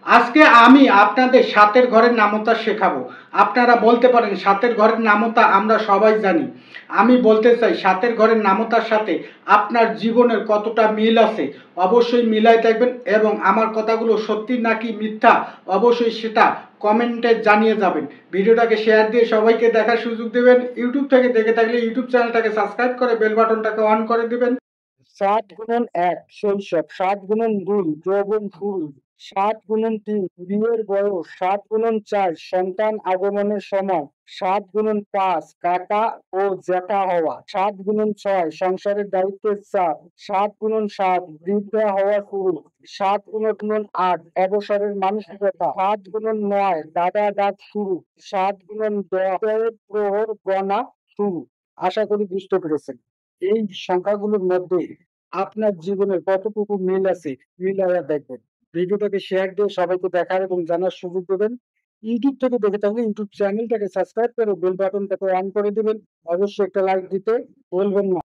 আজকে আমি আপনাদের সাতের ঘরের নামতা শেখাবো। আপনারা বলতে পারেন সাতের ঘরের নামতা আমরা সবাই জানি। আমি বলতে চাই সাতের ঘরের নামতার সাথে আপনার জীবনের কতটা মিল আছে অবশ্যই মিলাই দেখবেন, এবং আমার কথাগুলো সত্যি নাকি মিথ্যা অবশ্যই সেটা কমেন্টে জানিয়ে যাবেন। ভিডিওটাকে শেয়ার দিয়ে সবাইকে দেখার সুযোগ দেবেন। ইউটিউব থেকে দেখে থাকলে ইউটিউব চ্যানেলটাকে সাবস্ক্রাইব করে বেল বাটনটাকে অন করে দিবেন। 7 গুণন 1 শৈশব, 7 গুণন 2 যৌবন শুরু, 7 গুণন 3 বিয়ের বয়স, 7 গুণন 4 সন্তান আগমনের সময়, 7 গুণন 5 কাকা ও জ্যাঠা হওয়া, 7 গুণন 6 সংসারের দায়িত্বের চাপ, 7 গুণন 7 বৃদ্ধা হওয়া শুরু, 7 গুণন 8 অবসরের মানসিকতা, 7 গুণন 9 দাদা ডাক শুরু, 7 গুণন 10 প্রহর গণা শুরু। আশা করি বুঝতে পেরেছেন। এই সংখ্যাগুলোর মধ্যে আপনার জীবনের কতটুকু মিল আছে মিলাইয়া দেখবেন। ভিডিওটাকে শেয়ার দিয়ে সবাইকে দেখার এবং জানার সুযোগ দেবেন। ইউটিউব থেকে দেখে থাকলে ইউটিউব চ্যানেলটাকে সাবস্ক্রাইব করে বেল বাটনটাকে অন করে দিবেন। অবশ্যই একটা লাইক দিতে বলবেন না।